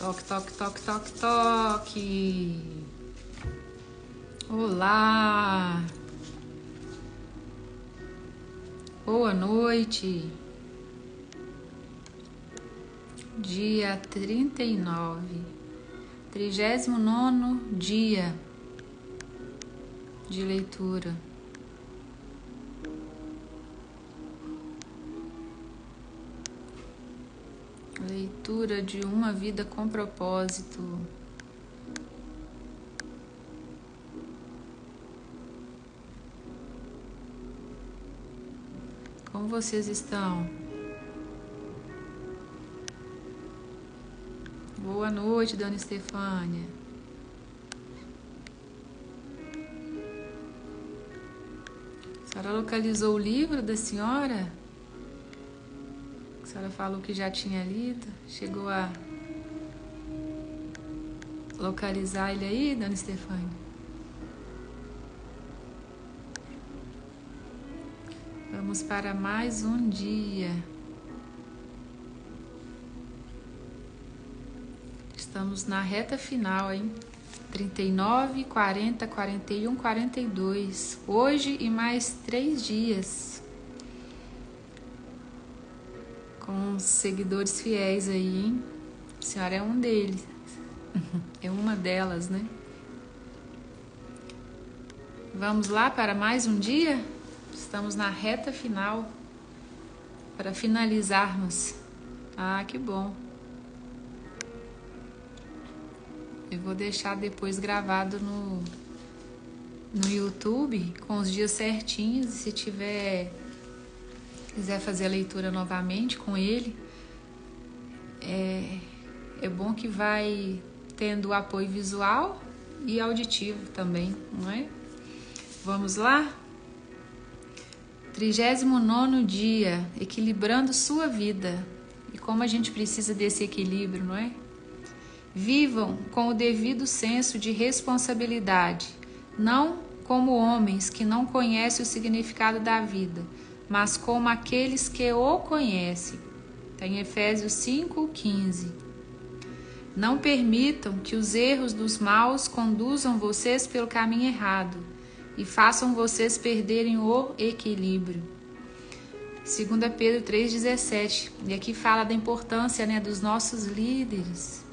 Toque, toque, toque, toque, toque. Olá. Boa noite. Dia 39. 39º dia de leitura. Leitura de uma vida com propósito. Como vocês estão? Boa noite, Dona Estefânia. A senhora localizou o livro da senhora? A senhora falou que já tinha lido. Chegou a localizar ele aí, Dona Estefânia? Vamos para mais um dia. Estamos na reta final, hein? 39, 40, 41, 42. Hoje e mais 3 dias. Com os seguidores fiéis aí, hein? A senhora é um deles. É uma delas, né? Vamos lá para mais um dia? Estamos na reta final para finalizarmos. Ah, que bom. Eu vou deixar depois gravado no YouTube com os dias certinhos. E se quiser fazer a leitura novamente com ele, é bom que vai tendo apoio visual e auditivo também, não é? Vamos lá? 39º dia, equilibrando sua vida. E como a gente precisa desse equilíbrio, não é? Vivam com o devido senso de responsabilidade, não como homens que não conhecem o significado da vida, mas como aqueles que o conhecem. Está em Efésios 5:15. Não permitam que os erros dos maus conduzam vocês pelo caminho errado e façam vocês perderem o equilíbrio. 2 Pedro 3,17. E aqui fala da importância, né, dos nossos líderes.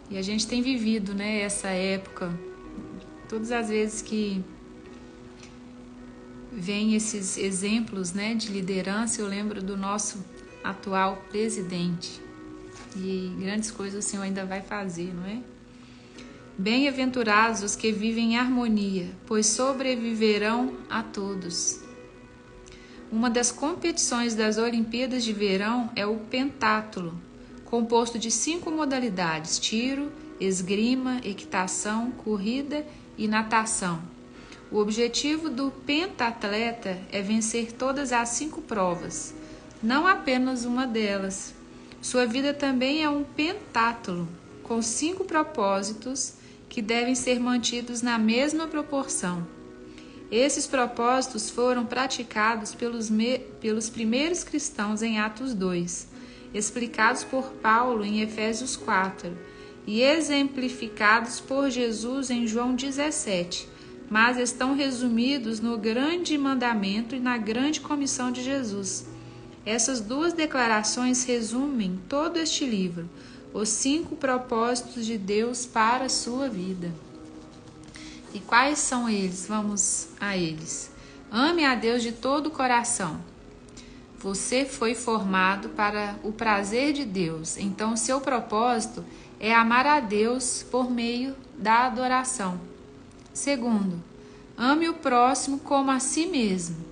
E a gente tem vivido, né, essa época. Todas as vezes que vem esses exemplos, né, de liderança, eu lembro do nosso atual presidente. E grandes coisas o Senhor ainda vai fazer, não é? Bem-aventurados os que vivem em harmonia, pois sobreviverão a todos. Uma das competições das Olimpíadas de Verão é o pentátulo, composto de 5 modalidades: tiro, esgrima, equitação, corrida e natação. O objetivo do pentatleta é vencer todas as 5 provas, não apenas uma delas. Sua vida também é um pentátulo, com 5 propósitos que devem ser mantidos na mesma proporção. Esses propósitos foram praticados pelos primeiros cristãos em Atos 2, explicados por Paulo em Efésios 4 e exemplificados por Jesus em João 17, mas estão resumidos no grande mandamento e na grande comissão de Jesus. Essas 2 declarações resumem todo este livro, os 5 propósitos de Deus para a sua vida. E quais são eles? Vamos a eles. Ame a Deus de todo o coração. Você foi formado para o prazer de Deus, então seu propósito é amar a Deus por meio da adoração. Segundo, ame o próximo como a si mesmo.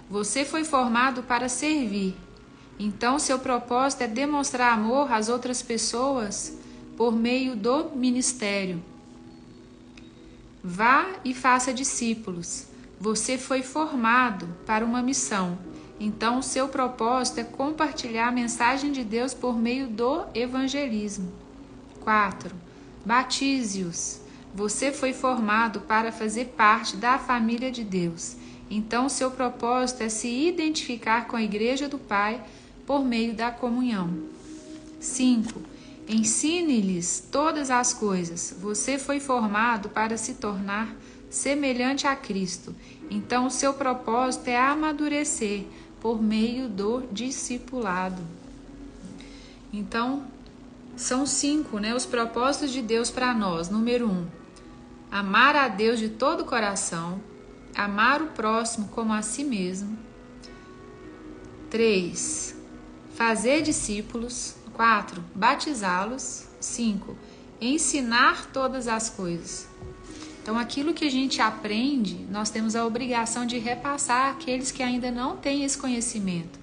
Você foi formado para servir, então seu propósito é demonstrar amor às outras pessoas por meio do ministério. Vá e faça discípulos. Você foi formado para uma missão, então o seu propósito é compartilhar a mensagem de Deus por meio do evangelismo. 4. Batize-os. Você foi formado para fazer parte da família de Deus, então o seu propósito é se identificar com a Igreja do Pai por meio da comunhão. 5. Ensine-lhes todas as coisas. Você foi formado para se tornar semelhante a Cristo. Então, o seu propósito é amadurecer por meio do discipulado. Então, são 5, né, os propósitos de Deus para nós. Número 1, amar a Deus de todo o coração. Amar o próximo como a si mesmo. 3, fazer discípulos. 4, batizá-los. 5, ensinar todas as coisas. Então, aquilo que a gente aprende, nós temos a obrigação de repassar àqueles que ainda não têm esse conhecimento.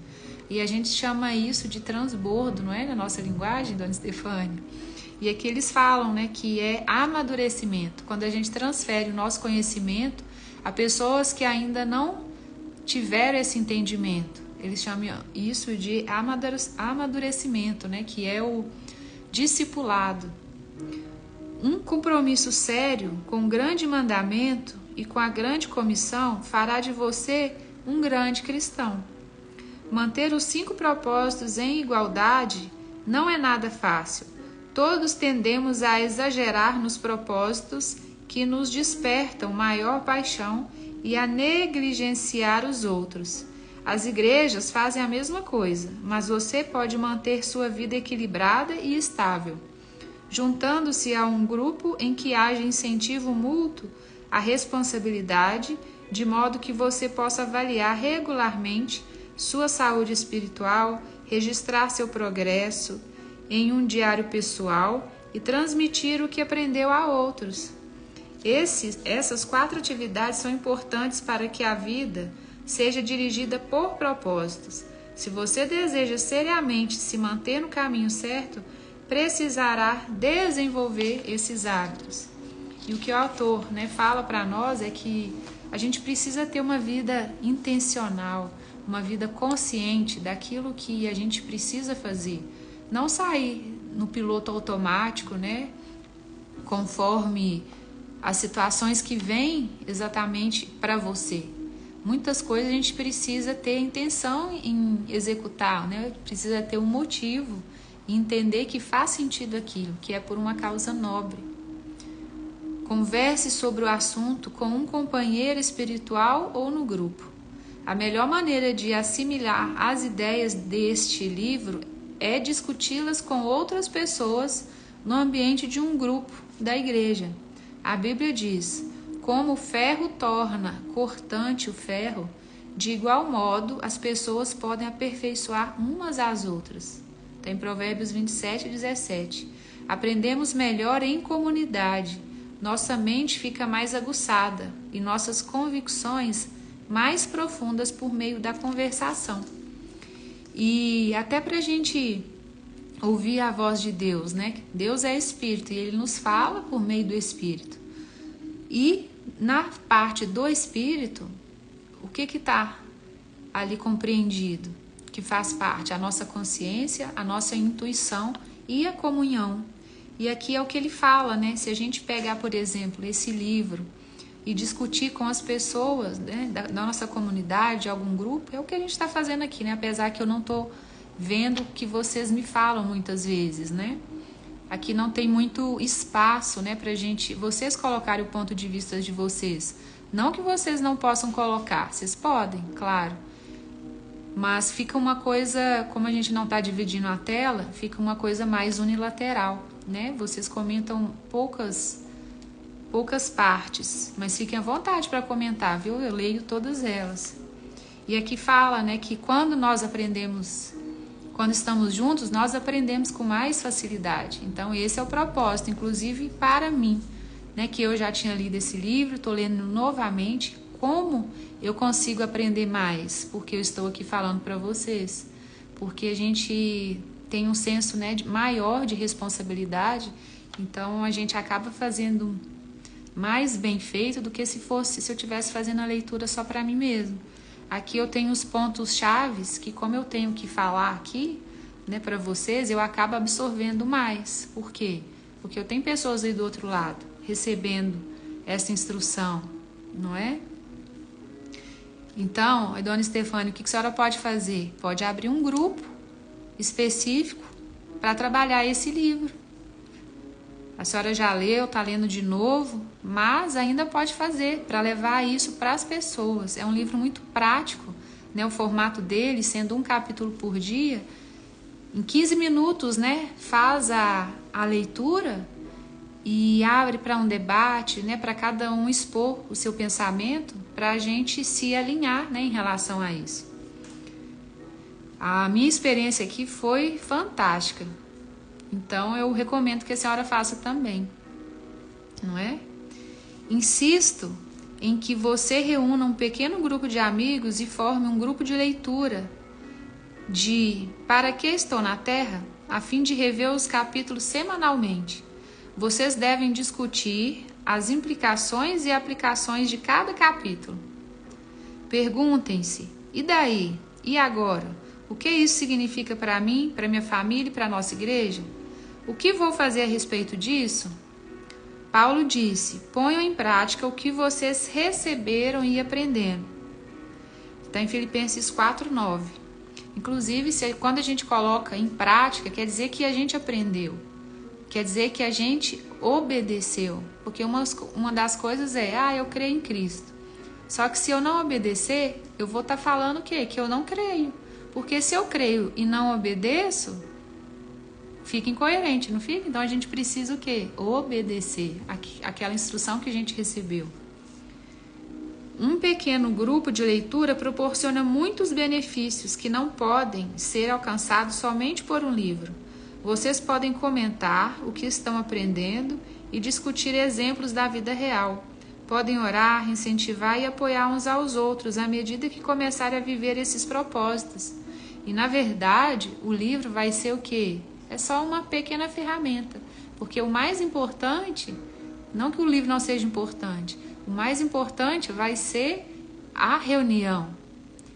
E a gente chama isso de transbordo, não é? Na nossa linguagem, Dona Estefânia. E aqui eles falam, né, que é amadurecimento. Quando a gente transfere o nosso conhecimento a pessoas que ainda não tiveram esse entendimento. Eles chamam isso de amadurecimento, né, que é o discipulado. Um compromisso sério com o grande mandamento e com a grande comissão fará de você um grande cristão. Manter os 5 propósitos em igualdade não é nada fácil. Todos tendemos a exagerar nos propósitos que nos despertam maior paixão e a negligenciar os outros. As igrejas fazem a mesma coisa, mas você pode manter sua vida equilibrada e estável, juntando-se a um grupo em que haja incentivo mútuo à responsabilidade, de modo que você possa avaliar regularmente sua saúde espiritual, registrar seu progresso em um diário pessoal e transmitir o que aprendeu a outros. Essas 4 atividades são importantes para que a vida seja dirigida por propósitos. Se você deseja seriamente se manter no caminho certo, precisará desenvolver esses hábitos. E o que o autor, né, fala para nós é que a gente precisa ter uma vida intencional, uma vida consciente daquilo que a gente precisa fazer. Não sair no piloto automático, né, conforme as situações que vêm exatamente para você. Muitas coisas a gente precisa ter intenção em executar, né? Precisa ter um motivo e entender que faz sentido aquilo, que é por uma causa nobre. Converse sobre o assunto com um companheiro espiritual ou no grupo. A melhor maneira de assimilar as ideias deste livro é discuti-las com outras pessoas no ambiente de um grupo da igreja. A Bíblia diz: como o ferro torna cortante o ferro, de igual modo as pessoas podem aperfeiçoar umas às outras. Tem Provérbios 27 e 17. Aprendemos melhor em comunidade, nossa mente fica mais aguçada e nossas convicções mais profundas por meio da conversação. E até para a gente ouvir a voz de Deus, né? Deus é Espírito e Ele nos fala por meio do Espírito. E na parte do Espírito, o que está ali compreendido? Que faz parte a nossa consciência, a nossa intuição e a comunhão. E aqui é o que ele fala, né? Se a gente pegar, por exemplo, esse livro e discutir com as pessoas, né, da nossa comunidade, algum grupo, é o que a gente está fazendo aqui, né? Apesar que eu não estou vendo o que vocês me falam muitas vezes, né? Aqui não tem muito espaço, né, pra gente, vocês colocarem o ponto de vista de vocês. Não que vocês não possam colocar, vocês podem, claro. Mas fica uma coisa, como a gente não está dividindo a tela, fica uma coisa mais unilateral, né? Vocês comentam poucas partes, mas fiquem à vontade para comentar, viu? Eu leio todas elas. E aqui fala, né, que quando estamos juntos, nós aprendemos com mais facilidade. Então, esse é o propósito, inclusive para mim, né, que eu já tinha lido esse livro, estou lendo novamente. Como eu consigo aprender mais? Porque eu estou aqui falando para vocês. Porque a gente tem um senso, né, maior de responsabilidade, então a gente acaba fazendo mais bem feito do que se eu estivesse fazendo a leitura só para mim mesmo. Aqui eu tenho os pontos chaves que, como eu tenho que falar aqui, né, para vocês, eu acabo absorvendo mais. Por quê? Porque eu tenho pessoas aí do outro lado recebendo essa instrução, não é? Então, Dona Estefânia, o que a senhora pode fazer? Pode abrir um grupo específico para trabalhar esse livro. A senhora já leu, está lendo de novo, mas ainda pode fazer para levar isso para as pessoas. É um livro muito prático, né? O formato dele, sendo um capítulo por dia, em 15 minutos, né? Faz a leitura e abre para um debate, né? Para cada um expor o seu pensamento, para a gente se alinhar, né? Em relação a isso. A minha experiência aqui foi fantástica. Então, eu recomendo que a senhora faça também, não é? Insisto em que você reúna um pequeno grupo de amigos e forme um grupo de leitura de Para que Estou na Terra, a fim de rever os capítulos semanalmente. Vocês devem discutir as implicações e aplicações de cada capítulo. Perguntem-se, e daí? E agora? O que isso significa para mim, para minha família e para a nossa igreja? O que vou fazer a respeito disso? Paulo disse, ponham em prática o que vocês receberam e aprenderam. Está em Filipenses 4:9. Inclusive, quando a gente coloca em prática, quer dizer que a gente aprendeu. Quer dizer que a gente obedeceu. Porque uma das coisas é, eu creio em Cristo. Só que se eu não obedecer, eu vou estar falando o quê? Que eu não creio. Porque se eu creio e não obedeço, fica incoerente, não fica? Então a gente precisa o quê? Obedecer aquela instrução que a gente recebeu. Um pequeno grupo de leitura proporciona muitos benefícios que não podem ser alcançados somente por um livro. Vocês podem comentar o que estão aprendendo e discutir exemplos da vida real. Podem orar, incentivar e apoiar uns aos outros à medida que começarem a viver esses propósitos. E na verdade, o livro vai ser o quê? É só uma pequena ferramenta, porque o mais importante, não que o livro não seja importante, o mais importante vai ser a reunião.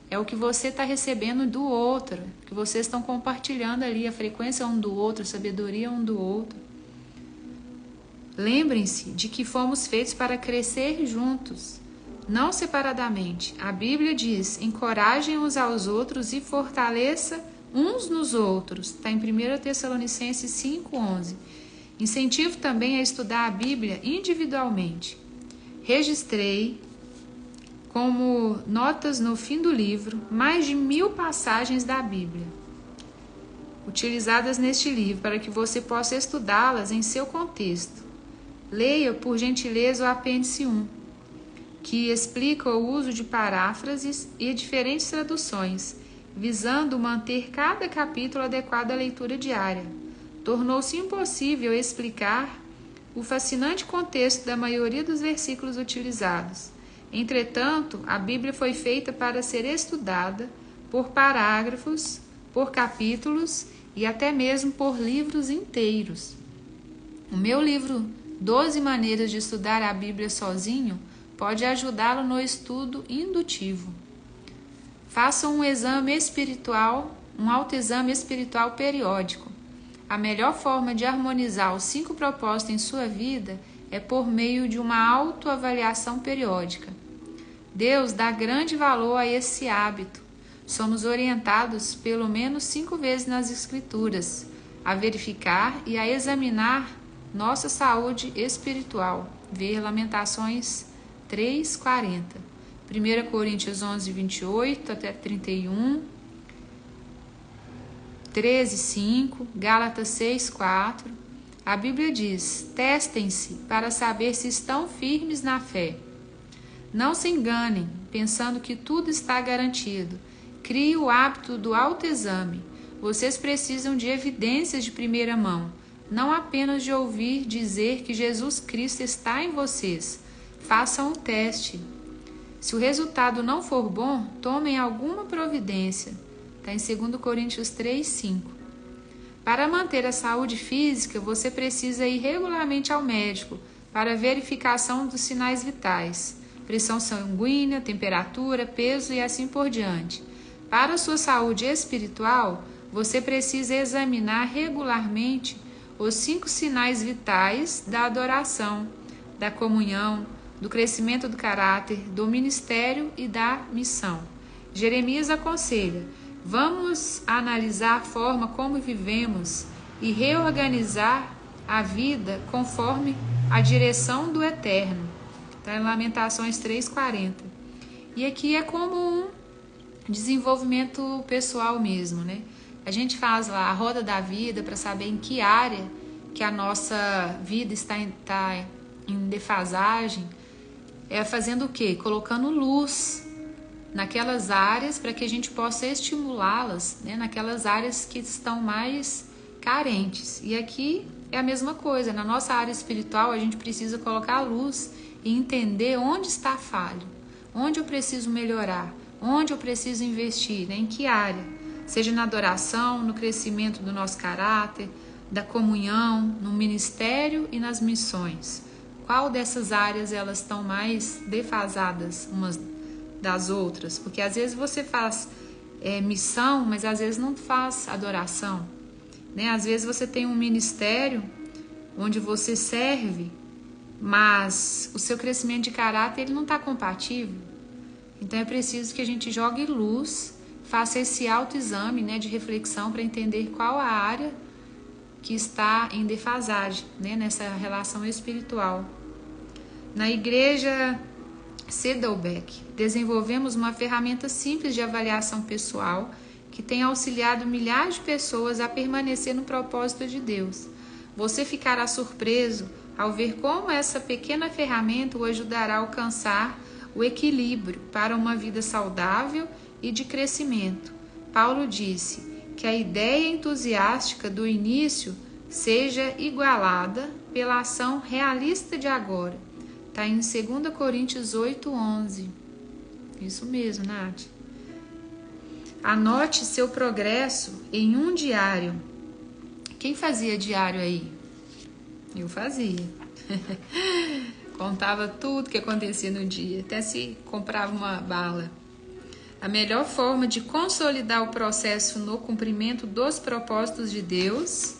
É o que você está recebendo do outro, que vocês estão compartilhando ali, a frequência um do outro, a sabedoria um do outro. Lembrem-se de que fomos feitos para crescer juntos, não separadamente. A Bíblia diz, encorajem uns aos outros e fortaleça uns nos outros, está em 1 Tessalonicenses 5:11. Incentivo também a estudar a Bíblia individualmente. Registrei como notas no fim do livro mais de 1000 passagens da Bíblia, utilizadas neste livro, para que você possa estudá-las em seu contexto. Leia, por gentileza, o apêndice 1, que explica o uso de paráfrases e diferentes traduções, visando manter cada capítulo adequado à leitura diária. Tornou-se impossível explicar o fascinante contexto da maioria dos versículos utilizados. Entretanto, a Bíblia foi feita para ser estudada por parágrafos, por capítulos e até mesmo por livros inteiros. O meu livro 12 maneiras de estudar a Bíblia sozinho pode ajudá-lo no estudo indutivo. Faça um exame espiritual, um autoexame espiritual periódico. A melhor forma de harmonizar os 5 propósitos em sua vida é por meio de uma autoavaliação periódica. Deus dá grande valor a esse hábito. Somos orientados pelo menos 5 vezes nas Escrituras a verificar e a examinar nossa saúde espiritual. Ver Lamentações 3:40. 1 Coríntios 11:28 até 31, 13:5, Gálatas 6:4. A Bíblia diz, testem-se para saber se estão firmes na fé. Não se enganem, pensando que tudo está garantido. Crie o hábito do autoexame. Vocês precisam de evidências de primeira mão, não apenas de ouvir dizer que Jesus Cristo está em vocês. Façam o teste. Se o resultado não for bom, tomem alguma providência. Está em 2 Coríntios 3:5. Para manter a saúde física, você precisa ir regularmente ao médico para verificação dos sinais vitais, pressão sanguínea, temperatura, peso e assim por diante. Para a sua saúde espiritual, você precisa examinar regularmente os 5 sinais vitais da adoração, da comunhão, do crescimento do caráter, do ministério e da missão. Jeremias aconselha, vamos analisar a forma como vivemos e reorganizar a vida conforme a direção do Eterno. Está em Lamentações 3:40. E aqui é como um desenvolvimento pessoal mesmo, né? A gente faz lá a roda da vida para saber em que área que a nossa vida está em defasagem. É fazendo o quê? Colocando luz naquelas áreas para que a gente possa estimulá-las, né? Naquelas áreas que estão mais carentes. E aqui é a mesma coisa. Na nossa área espiritual, a gente precisa colocar a luz e entender onde está falho, onde eu preciso melhorar, onde eu preciso investir, né? Em que área? Seja na adoração, no crescimento do nosso caráter, da comunhão, no ministério e nas missões. Qual dessas áreas elas estão mais defasadas umas das outras? Porque às vezes você faz missão, mas às vezes não faz adoração, né? Às vezes você tem um ministério onde você serve, mas o seu crescimento de caráter ele não está compatível. Então é preciso que a gente jogue luz, faça esse autoexame, né, de reflexão para entender qual a área que está em defasagem, né, nessa relação espiritual. Na igreja Saddleback, desenvolvemos uma ferramenta simples de avaliação pessoal que tem auxiliado milhares de pessoas a permanecer no propósito de Deus. Você ficará surpreso ao ver como essa pequena ferramenta o ajudará a alcançar o equilíbrio para uma vida saudável e de crescimento. Paulo disse que a ideia entusiástica do início seja igualada pela ação realista de agora. Está em 2 Coríntios 8:11. Isso mesmo, Nath. Anote seu progresso em um diário. Quem fazia diário aí? Eu fazia. Contava tudo que acontecia no dia, até se comprava uma bala. A melhor forma de consolidar o processo no cumprimento dos propósitos de Deus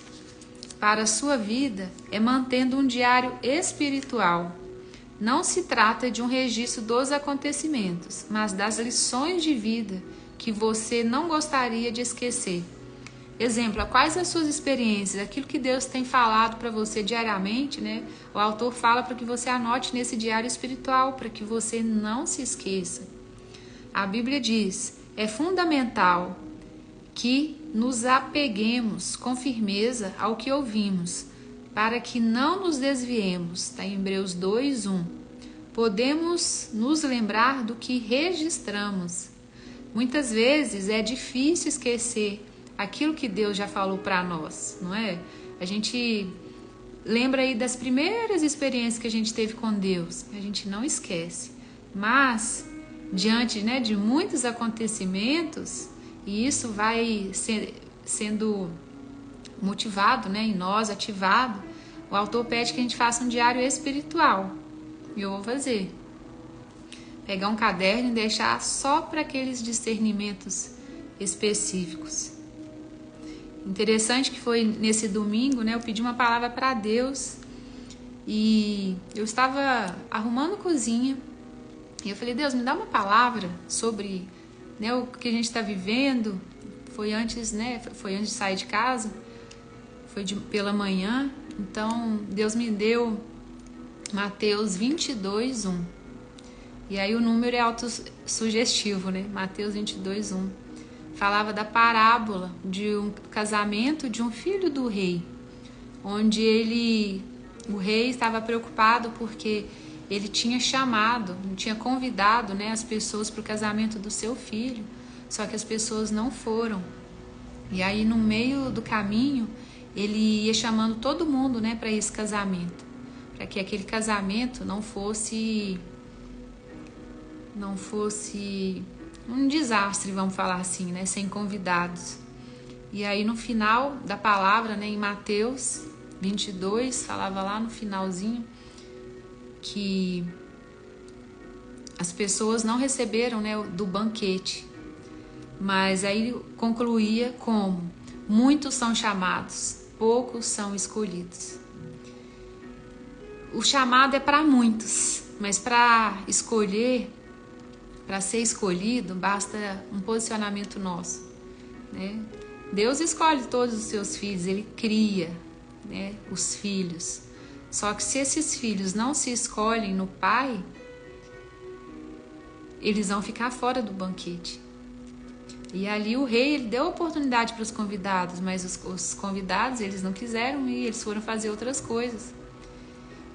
para a sua vida é mantendo um diário espiritual. Não se trata de um registro dos acontecimentos, mas das lições de vida que você não gostaria de esquecer. Exemplo, quais as suas experiências, aquilo que Deus tem falado para você diariamente, né? O autor fala para que você anote nesse diário espiritual, para que você não se esqueça. A Bíblia diz, é fundamental que nos apeguemos com firmeza ao que ouvimos, para que não nos desviemos. Está em Hebreus 2:1. Podemos nos lembrar do que registramos. Muitas vezes é difícil esquecer aquilo que Deus já falou para nós, não é? A gente lembra aí das primeiras experiências que a gente teve com Deus, a gente não esquece. Mas, diante, né, de muitos acontecimentos, e isso vai sendo motivado, né, em nós, ativado, o autor pede que a gente faça um diário espiritual. E eu vou fazer. Pegar um caderno e deixar só para aqueles discernimentos específicos. Interessante que foi nesse domingo, né? Eu pedi uma palavra para Deus e eu estava arrumando a cozinha e eu falei, Deus, me dá uma palavra sobre, né, o que a gente está vivendo. Foi antes, né? Foi antes de sair de casa, foi pela manhã. Então Deus me deu Mateus 22:1. E aí o número é autossugestivo, né? Mateus 22:1. Falava da parábola de um casamento de um filho do rei, onde o rei estava preocupado porque ele tinha tinha convidado, né, as pessoas para o casamento do seu filho, só que as pessoas não foram. E aí no meio do caminho ele ia chamando todo mundo, né, para esse casamento, para que aquele casamento não fosse um desastre, vamos falar assim, né? Sem convidados. E aí no final da palavra, né, em Mateus 22, falava lá no finalzinho que as pessoas não receberam, né, do banquete. Mas aí concluía como: muitos são chamados, poucos são escolhidos. O chamado é para muitos, mas para escolher, para ser escolhido, basta um posicionamento nosso, né? Deus escolhe todos os seus filhos, Ele cria, né, os filhos. Só que se esses filhos não se escolhem no Pai, eles vão ficar fora do banquete. E ali o rei, ele deu oportunidade para os convidados, mas os convidados, eles não quiseram ir, eles foram fazer outras coisas.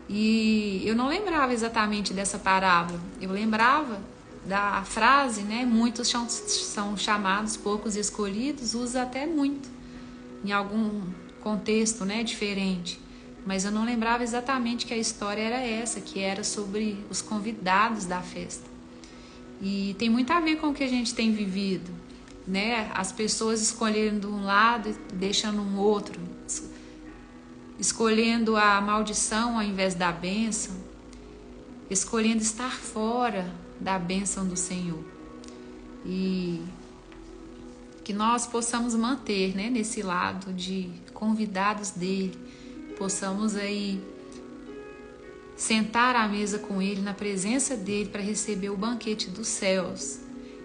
E eu não lembrava exatamente dessa parábola, eu lembrava da frase, né? Muitos são chamados, poucos escolhidos, usa até muito, em algum contexto, né, diferente. Mas eu não lembrava exatamente que a história era essa, que era sobre os convidados da festa. E tem muito a ver com o que a gente tem vivido, né? As pessoas escolhendo um lado e deixando um outro, escolhendo a maldição ao invés da bênção, escolhendo estar fora da bênção do Senhor. E que nós possamos manter, né, nesse lado de convidados dele, possamos aí sentar à mesa com ele, na presença dele, para receber o banquete dos céus.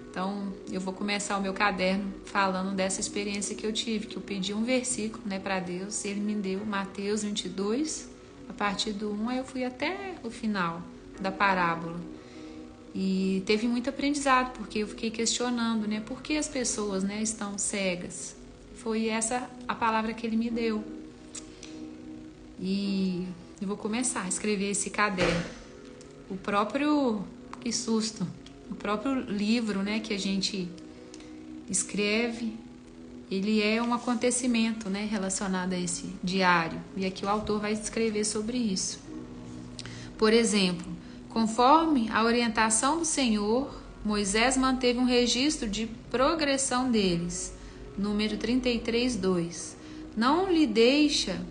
Então, eu vou começar o meu caderno falando dessa experiência que eu tive, que eu pedi um versículo, né, para Deus, e ele me deu Mateus 22, a partir do 1, aí eu fui até o final da parábola. E teve muito aprendizado, porque eu fiquei questionando, né, por que as pessoas, né, estão cegas. Foi essa a palavra que ele me deu. E eu vou começar a escrever esse caderno. Que susto! O próprio livro, né, que a gente escreve, ele é um acontecimento, né, relacionado a esse diário. E aqui o autor vai escrever sobre isso. Por exemplo, conforme a orientação do Senhor, Moisés manteve um registro de progressão deles. Número 33:2. Não lhe deixa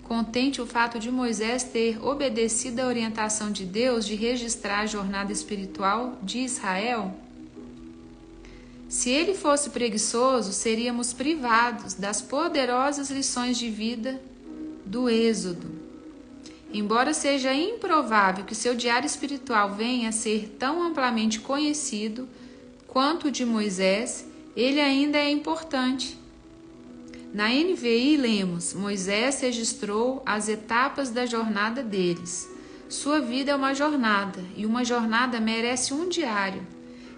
contente o fato de Moisés ter obedecido à orientação de Deus de registrar a jornada espiritual de Israel? Se ele fosse preguiçoso, seríamos privados das poderosas lições de vida do Êxodo. Embora seja improvável que seu diário espiritual venha a ser tão amplamente conhecido quanto o de Moisés, ele ainda é importante. Na NVI lemos: Moisés registrou as etapas da jornada deles. Sua vida é uma jornada, e uma jornada merece um diário.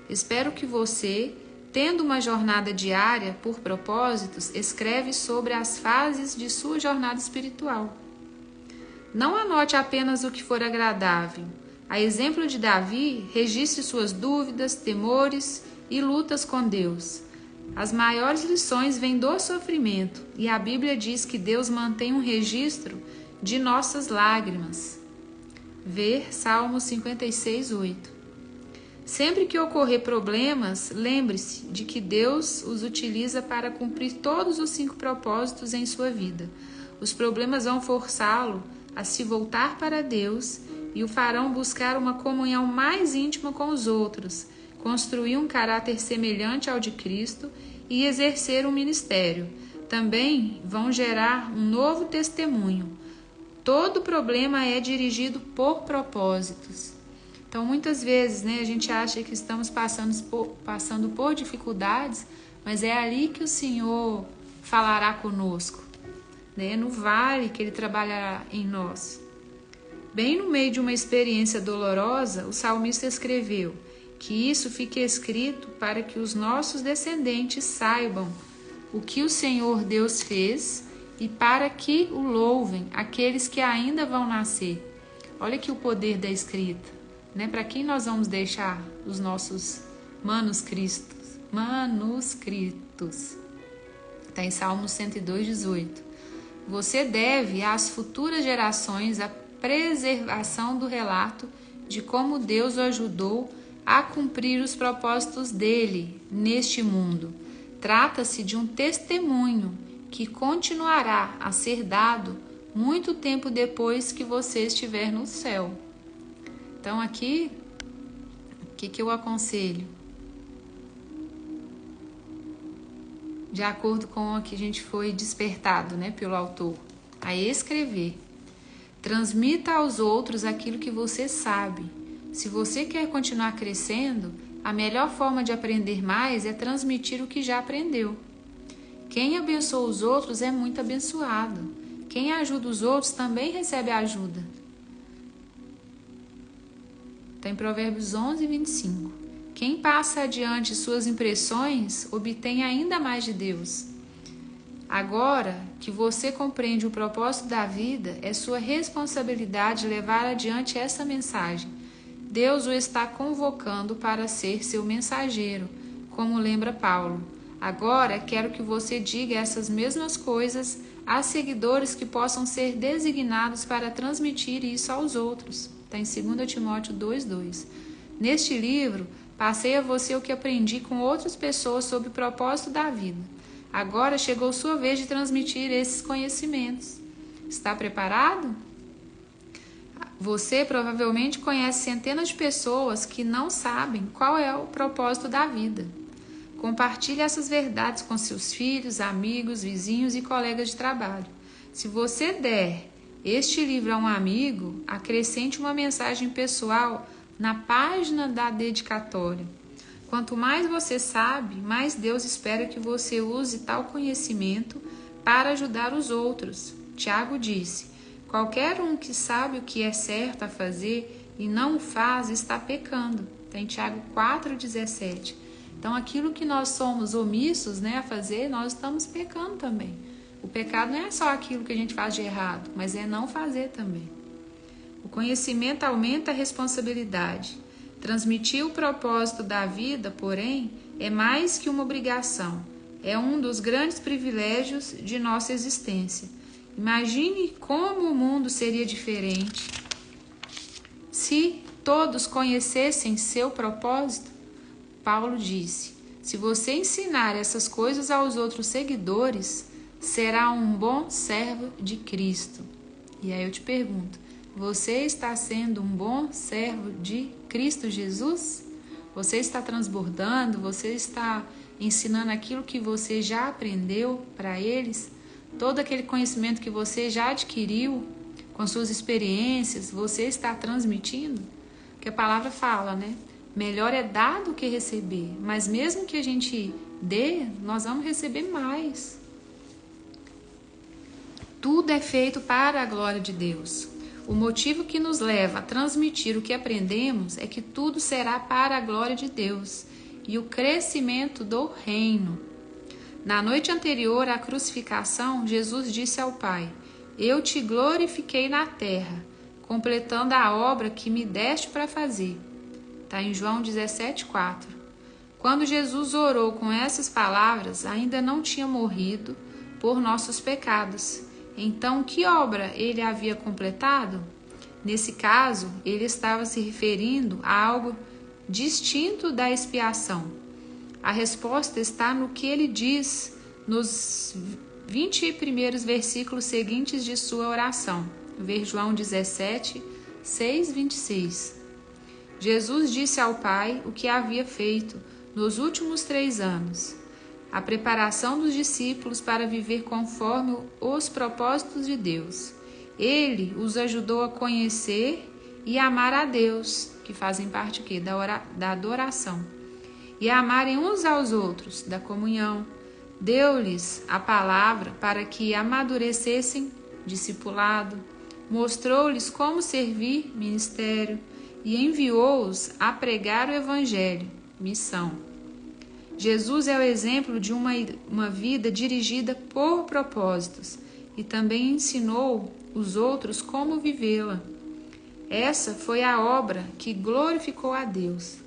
Espero que você, tendo uma jornada diária por propósitos, escreve sobre as fases de sua jornada espiritual. Não anote apenas o que for agradável. A exemplo de Davi, registre suas dúvidas, temores e lutas com Deus. As maiores lições vêm do sofrimento, e a Bíblia diz que Deus mantém um registro de nossas lágrimas. Ver Salmo 56:8. Sempre que ocorrer problemas, lembre-se de que Deus os utiliza para cumprir todos os 5 propósitos em sua vida. Os problemas vão forçá-lo a se voltar para Deus e o farão buscar uma comunhão mais íntima com os outros, construir um caráter semelhante ao de Cristo e exercer um ministério. Também vão gerar um novo testemunho. Todo problema é dirigido por propósitos. Então, muitas vezes, né, a gente acha que estamos passando por dificuldades, mas é ali que o Senhor falará conosco, né, no vale que Ele trabalhará em nós. Bem no meio de uma experiência dolorosa, o salmista escreveu: que isso fique escrito para que os nossos descendentes saibam o que o Senhor Deus fez e para que o louvem aqueles que ainda vão nascer. Olha aqui o poder da escrita, né? Para quem nós vamos deixar os nossos manuscritos? Está em Salmo 102:18. Você deve às futuras gerações a preservação do relato de como Deus o ajudou a cumprir os propósitos dele neste mundo. Trata-se de um testemunho que continuará a ser dado muito tempo depois que você estiver no céu. Então aqui, o que eu aconselho? De acordo com o que a gente foi despertado, né, pelo autor, a escrever. Transmita aos outros aquilo que você sabe. Se você quer continuar crescendo, a melhor forma de aprender mais é transmitir o que já aprendeu. Quem abençoa os outros é muito abençoado. Quem ajuda os outros também recebe ajuda. Está em Provérbios 11, 25. Quem passa adiante suas impressões obtém ainda mais de Deus. Agora que você compreende o propósito da vida, é sua responsabilidade levar adiante essa mensagem. Deus o está convocando para ser seu mensageiro, como lembra Paulo. Agora quero que você diga essas mesmas coisas a seguidores que possam ser designados para transmitir isso aos outros. Está em 2 Timóteo 2,2. Neste livro, passei a você o que aprendi com outras pessoas sobre o propósito da vida. Agora chegou sua vez de transmitir esses conhecimentos. Está preparado? Você provavelmente conhece centenas de pessoas que não sabem qual é o propósito da vida. Compartilhe essas verdades com seus filhos, amigos, vizinhos e colegas de trabalho. Se você der este livro a um amigo, acrescente uma mensagem pessoal na página da dedicatória. Quanto mais você sabe, mais Deus espera que você use tal conhecimento para ajudar os outros. Tiago disse: qualquer um que sabe o que é certo a fazer e não o faz está pecando. Tem Tiago 4,17. Então, aquilo que nós somos omissos, a fazer, nós estamos pecando também. O pecado não é só aquilo que a gente faz de errado, mas é não fazer também. O conhecimento aumenta a responsabilidade. Transmitir o propósito da vida, porém, é mais que uma obrigação. É um dos grandes privilégios de nossa existência. Imagine como o mundo seria diferente se todos conhecessem seu propósito. Paulo disse: se você ensinar essas coisas aos outros seguidores, será um bom servo de Cristo. E aí eu te pergunto, você está sendo um bom servo de Cristo Jesus? Você está transbordando? Você está ensinando aquilo que você já aprendeu para eles? Todo aquele conhecimento que você já adquiriu com suas experiências, você está transmitindo? Porque a palavra fala, melhor é dar do que receber. Mas mesmo que a gente dê, nós vamos receber mais. Tudo é feito para a glória de Deus. O motivo que nos leva a transmitir o que aprendemos é que tudo será para a glória de Deus e o crescimento do reino. Na noite anterior à crucificação, Jesus disse ao Pai: eu te glorifiquei na terra, completando a obra que me deste para fazer. Está em João 17,4. Quando Jesus orou com essas palavras, ainda não tinha morrido por nossos pecados. Então, que obra ele havia completado? Nesse caso, ele estava se referindo a algo distinto da expiação. A resposta está no que ele diz nos 20 primeiros versículos seguintes de sua oração. Ver João 17, 6, 26. Jesus disse ao Pai o que havia feito nos últimos 3 anos. A preparação dos discípulos para viver conforme os propósitos de Deus. Ele os ajudou a conhecer e amar a Deus, que fazem parte aqui da adoração, e a amarem uns aos outros, da comunhão. Deu-lhes a palavra para que amadurecessem discipulado, mostrou-lhes como servir ministério e enviou-os a pregar o evangelho, missão. Jesus é o exemplo de uma vida dirigida por propósitos e também ensinou os outros como vivê-la. Essa foi a obra que glorificou a Deus.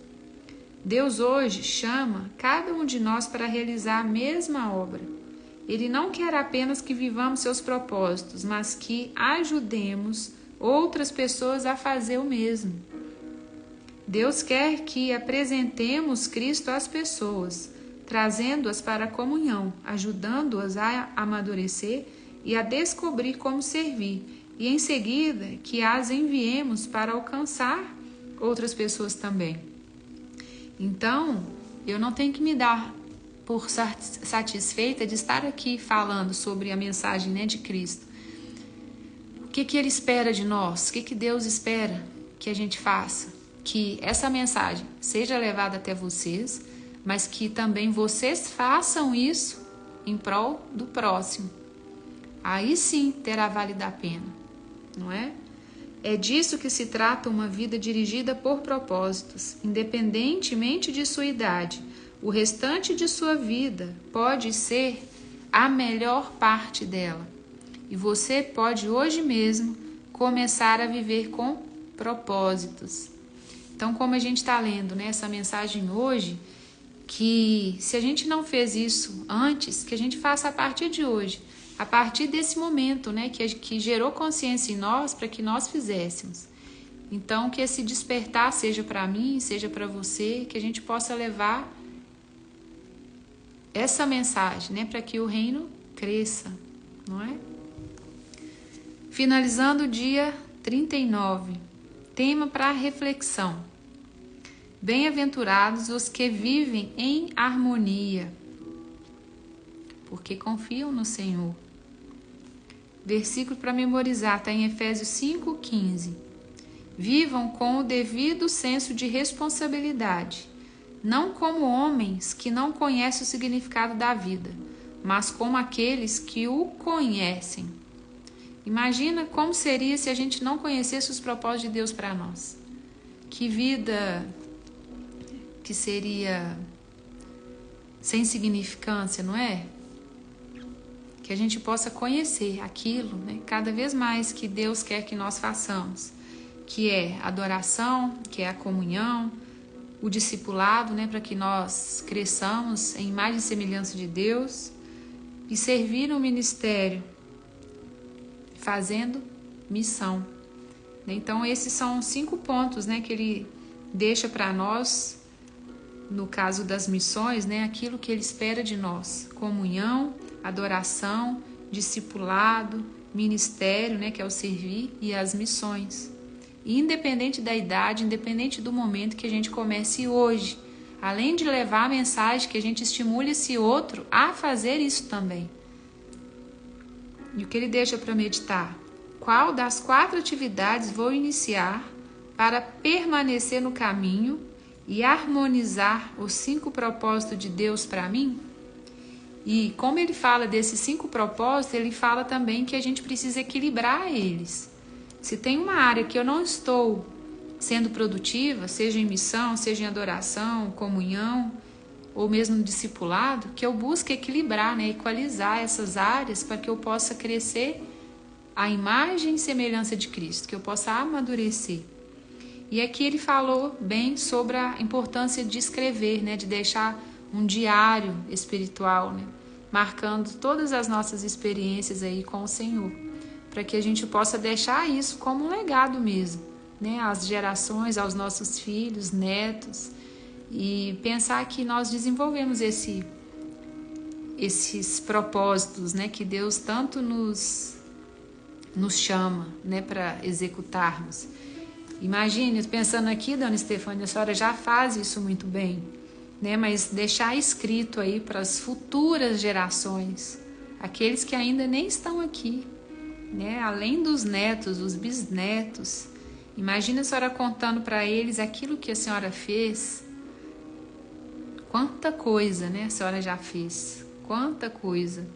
Deus hoje chama cada um de nós para realizar a mesma obra. Ele não quer apenas que vivamos seus propósitos, mas que ajudemos outras pessoas a fazer o mesmo. Deus quer que apresentemos Cristo às pessoas, trazendo-as para a comunhão, ajudando-as a amadurecer e a descobrir como servir, e em seguida que as enviemos para alcançar outras pessoas também. Então, eu não tenho que me dar por satisfeita de estar aqui falando sobre a mensagem de Cristo. O que Ele espera de nós? O que Deus espera que a gente faça? Que essa mensagem seja levada até vocês, mas que também vocês façam isso em prol do próximo. Aí sim terá valido a pena, não é? É disso que se trata uma vida dirigida por propósitos, independentemente de sua idade. O restante de sua vida pode ser a melhor parte dela. E você pode hoje mesmo começar a viver com propósitos. Então, como a gente está lendo, né, essa mensagem hoje, que se a gente não fez isso antes, que a gente faça a partir de hoje, a partir desse momento, né, que gerou consciência em nós para que nós fizéssemos. Então, que esse despertar seja para mim, seja para você, que a gente possa levar essa mensagem, né, para que o reino cresça, não é? Finalizando o dia 39, tema para reflexão. Bem-aventurados os que vivem em harmonia, porque confiam no Senhor. Versículo para memorizar, está em Efésios 5:15. Vivam com o devido senso de responsabilidade, não como homens que não conhecem o significado da vida, mas como aqueles que o conhecem. Imagina como seria se a gente não conhecesse os propósitos de Deus para nós. Que vida que seria sem significância, não é? Que a gente possa conhecer aquilo, né? Cada vez mais que Deus quer que nós façamos, que é adoração, que é a comunhão, o discipulado, né? Para que nós cresçamos em imagem e semelhança de Deus e servir no ministério, fazendo missão. Então esses são 5 pontos, né? Que ele deixa para nós, no caso das missões, né? Aquilo que ele espera de nós: comunhão, adoração, discipulado, ministério, né, que é o servir, e as missões. E independente da idade, independente do momento, que a gente comece hoje, além de levar a mensagem, que a gente estimule esse outro a fazer isso também. E o que ele deixa para meditar? Qual das 4 atividades vou iniciar para permanecer no caminho e harmonizar os 5 propósitos de Deus para mim? E como ele fala desses 5 propósitos, ele fala também que a gente precisa equilibrar eles. Se tem uma área que eu não estou sendo produtiva, seja em missão, seja em adoração, comunhão, ou mesmo no discipulado, que eu busque equilibrar, né, equalizar essas áreas para que eu possa crescer à imagem e semelhança de Cristo, que eu possa amadurecer. E aqui ele falou bem sobre a importância de escrever, né, de deixar um diário espiritual, né, marcando todas as nossas experiências aí com o Senhor, para que a gente possa deixar isso como um legado mesmo, né, às gerações, aos nossos filhos, netos, e pensar que nós desenvolvemos esses propósitos, né, que Deus tanto nos chama, né, para executarmos. Imagine, pensando aqui, dona Estefânia, a senhora já faz isso muito bem, né? Mas deixar escrito aí para as futuras gerações, aqueles que ainda nem estão aqui, né? Além dos netos, dos bisnetos. Imagina a senhora contando para eles aquilo que a senhora fez. Quanta coisa, né? A senhora já fez, quanta coisa.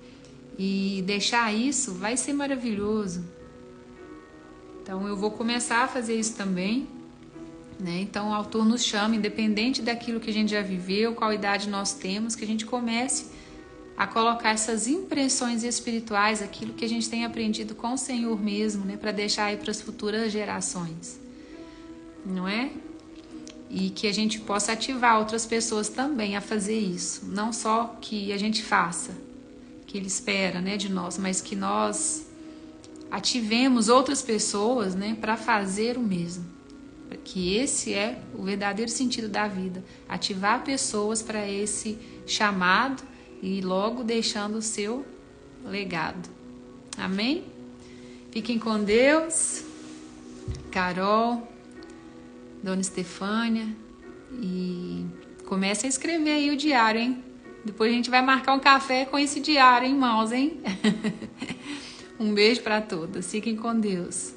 E deixar isso vai ser maravilhoso. Então eu vou começar a fazer isso também, né? Então o autor nos chama, independente daquilo que a gente já viveu, qual idade nós temos, que a gente comece a colocar essas impressões espirituais, aquilo que a gente tem aprendido com o Senhor mesmo, né? Para deixar aí para as futuras gerações, não é? E que a gente possa ativar outras pessoas também a fazer isso, não só que a gente faça, que ele espera, né, de nós, mas que nós ativemos outras pessoas, né, para fazer o mesmo. Que esse é o verdadeiro sentido da vida, ativar pessoas para esse chamado e logo deixando o seu legado. Amém? Fiquem com Deus, Carol, dona Estefânia, e comece a escrever aí o diário, hein? Depois a gente vai marcar um café com esse diário em mãos, hein? Um beijo para todas. Fiquem com Deus.